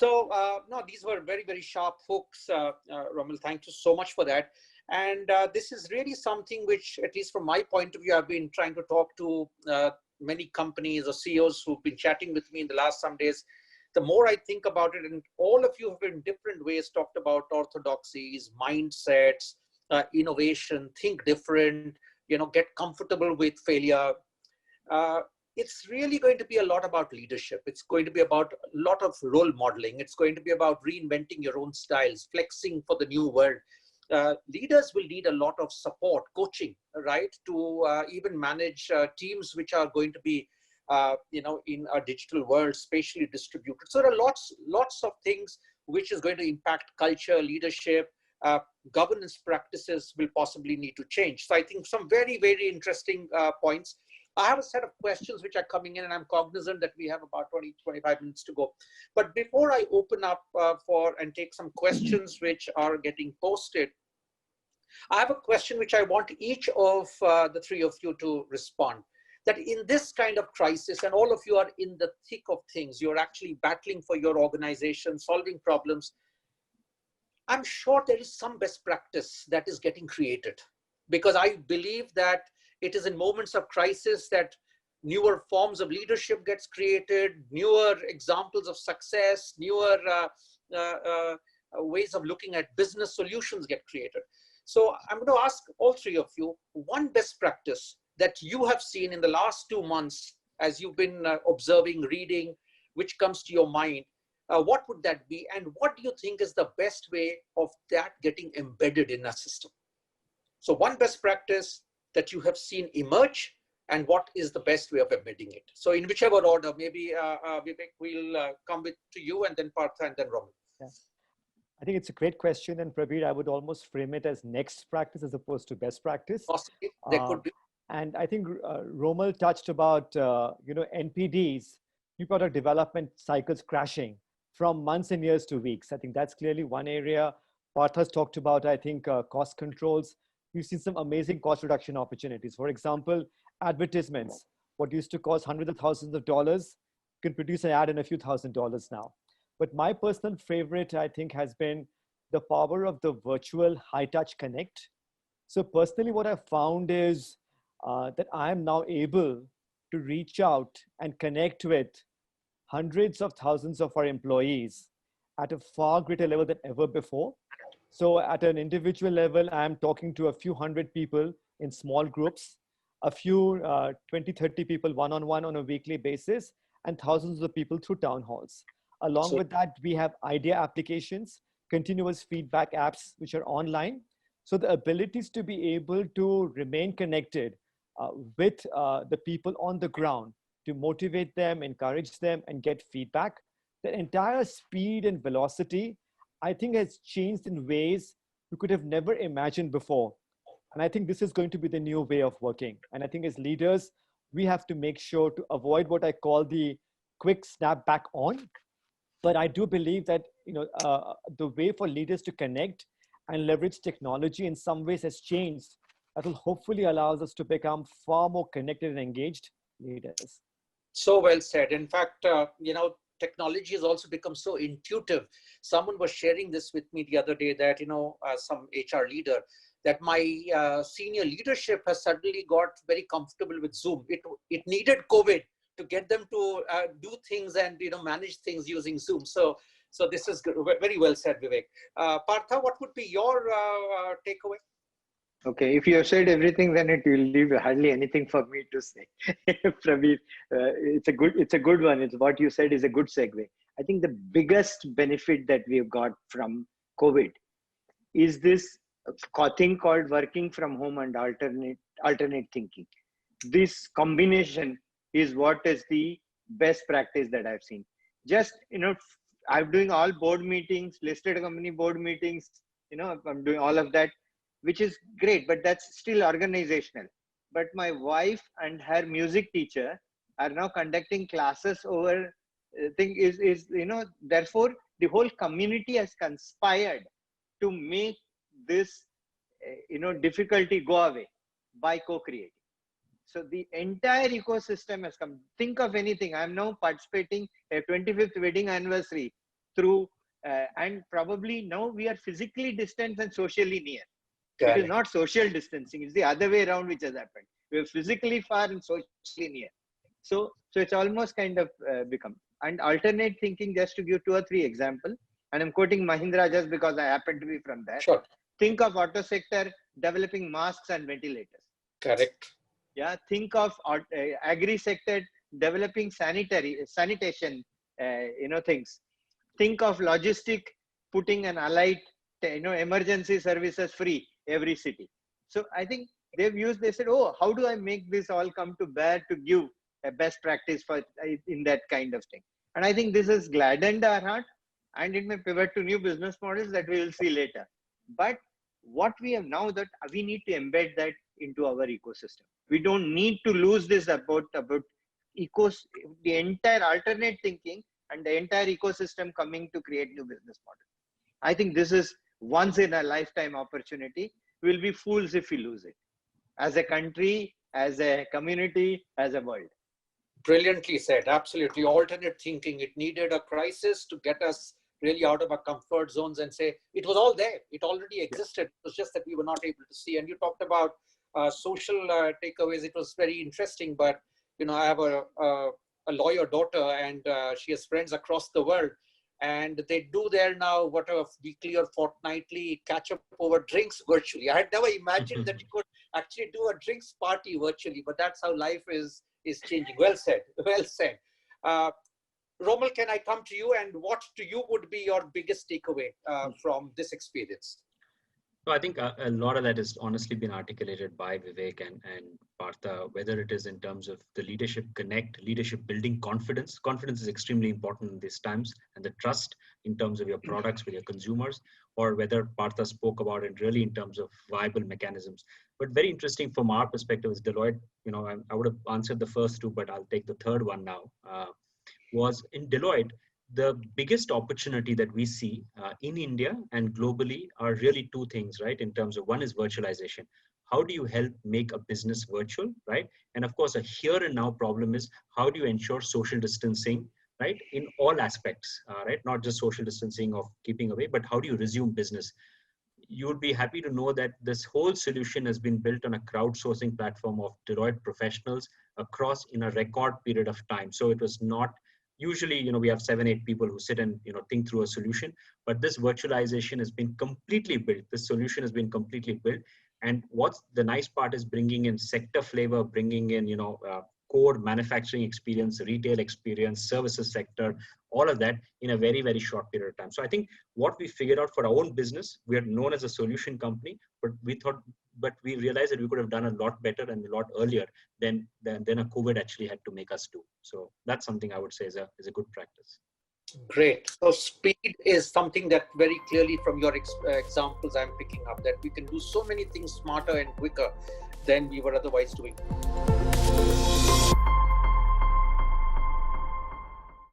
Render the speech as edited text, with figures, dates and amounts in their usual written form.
No, these were very, very sharp hooks, Romal. Thank you so much for that. And this is really something which, at least from my point of view, I've been trying to talk to many companies or CEOs who've been chatting with me in the last some days. The more I think about it, and all of you have in different ways talked about orthodoxies, mindsets, innovation, think different, get comfortable with failure. It's really going to be a lot about leadership. It's going to be about a lot of role modeling. It's going to be about reinventing your own styles, flexing for the new world. Leaders will need a lot of support, coaching, right, to even manage teams which are going to be, in a digital world, spatially distributed. So there are lots of things which is going to impact culture, leadership, governance practices will possibly need to change. So I think some very, very interesting points. I have a set of questions which are coming in, and I'm cognizant that we have about 20-25 minutes to go. But before I open up and take some questions which are getting posted, I have a question which I want each of the three of you to respond. That in this kind of crisis, and all of you are in the thick of things, you're actually battling for your organization, solving problems. I'm sure there is some best practice that is getting created, because I believe that it is in moments of crisis that newer forms of leadership gets created, newer examples of success, newer ways of looking at business solutions get created. So I'm going to ask all three of you, one best practice that you have seen in the last 2 months as you've been observing, reading, which comes to your mind. What would that be? And what do you think is the best way of that getting embedded in a system? So one best practice that you have seen emerge, and what is the best way of embedding it? So in whichever order, maybe Vivek, we'll come to you, and then Partha, and then Romal. Yeah. I think it's a great question, and Prabir, I would almost frame it as next practice as opposed to best practice. Possibly, there could be. And I think Romal touched about NPDs, new product development cycles crashing from months and years to weeks. I think that's clearly one area. Partha's talked about, I think, cost controls. We've seen some amazing cost reduction opportunities. For example, advertisements, what used to cost hundreds of thousands of dollars, can produce an ad in a few $1,000s now. But my personal favorite, I think, has been the power of the virtual high-touch connect. So personally, what I've found is that I am now able to reach out and connect with hundreds of thousands of our employees at a far greater level than ever before. So at an individual level, I'm talking to a few hundred people in small groups, a few 20, 30 people one-on-one on a weekly basis, and thousands of people through town halls. Along with that, we have idea applications, continuous feedback apps, which are online. So the abilities to be able to remain connected with the people on the ground, to motivate them, encourage them, and get feedback. The entire speed and velocity, I think, has changed in ways we could have never imagined before. And I think this is going to be the new way of working. And I think as leaders, we have to make sure to avoid what I call the quick snap back on. But I do believe that the way for leaders to connect and leverage technology in some ways has changed. That will hopefully allow us to become far more connected and engaged leaders. So well said. In fact, technology has also become so intuitive. Someone was sharing this with me the other day that, some HR leader, that my senior leadership has suddenly got very comfortable with Zoom. It needed COVID to get them to do things and, manage things using Zoom. So this is good. Very well said, Vivek. Partha, what would be your takeaway? Okay, if you have said everything, then it will leave hardly anything for me to say. Prabir, it's a good one. It's what you said is a good segue. I think the biggest benefit that we've got from COVID is this thing called working from home and alternate thinking. This combination is what is the best practice that I've seen. Just, I'm doing all board meetings, listed company board meetings, I'm doing all of that, which is great, but that's still organizational. But my wife and her music teacher are now conducting classes over therefore the whole community has conspired to make this, difficulty go away by co-creating. So the entire ecosystem has come. Think of anything. I'm now participating a 25th wedding anniversary. through, and probably now we are physically distant and socially near. Correct. It is not social distancing. It's the other way around which has happened. We are physically far and socially near. So it's almost kind of become. And alternate thinking, just to give 2 or 3 examples, and I'm quoting Mahindra just because I happen to be from there. Sure. Think of auto sector developing masks and ventilators. Correct. Yeah. Think of agri sector developing sanitation, things. Think of logistic putting an allied, emergency services free every city. So I think they said, oh, how do I make this all come to bear to give a best practice for in that kind of thing? And I think this has gladdened our heart, and it may pivot to new business models that we will see later. But what we have now, that we need to embed that into our ecosystem. We don't need to lose this about the entire alternate thinking and the entire ecosystem coming to create new business models. I think this is once in a lifetime opportunity. We'll be fools if we lose it, as a country, as a community, as a world. Brilliantly said. Absolutely. Alternate thinking. It needed a crisis to get us really out of our comfort zones and say it was all there. It already existed. It was just that we were not able to see. And you talked about social takeaways. It was very interesting. But I have a lawyer daughter, and she has friends across the world, and they do their now weekly or fortnightly catch up over drinks virtually. I had never imagined that you could actually do a drinks party virtually, but that's how life is changing. Well said. Well said. Romal, can I come to you, and what to you would be your biggest takeaway from this experience? So I think a lot of that has honestly been articulated by Vivek and Partha, whether it is in terms of the leadership connect, leadership building confidence. Confidence is extremely important in these times, and the trust in terms of your products with your consumers, or whether Partha spoke about it really in terms of viable mechanisms. But very interesting from our perspective as Deloitte, I would have answered the first 2, but I'll take the third one now, was in Deloitte. The biggest opportunity that we see in India and globally are really 2 things, right? In terms of, one is virtualization. How do you help make a business virtual, right? And of course, a here and now problem is, how do you ensure social distancing, right? In all aspects, right? Not just social distancing of keeping away, but how do you resume business? You would be happy to know that this whole solution has been built on a crowdsourcing platform of Deloitte professionals across in a record period of time. So it was not, usually, we have 7-8 people who sit and, think through a solution, but this virtualization has been completely built. This solution has been completely built. And what's the nice part is bringing in sector flavor, bringing in, core manufacturing experience, retail experience, services sector, all of that in a very, very short period of time. So I think what we figured out for our own business, we are known as a solution company, but we realized that we could have done a lot better and a lot earlier than a COVID actually had to make us do. So that's something I would say is a good practice. Great. So speed is something that very clearly from your examples I'm picking up, that we can do so many things smarter and quicker than we were otherwise doing.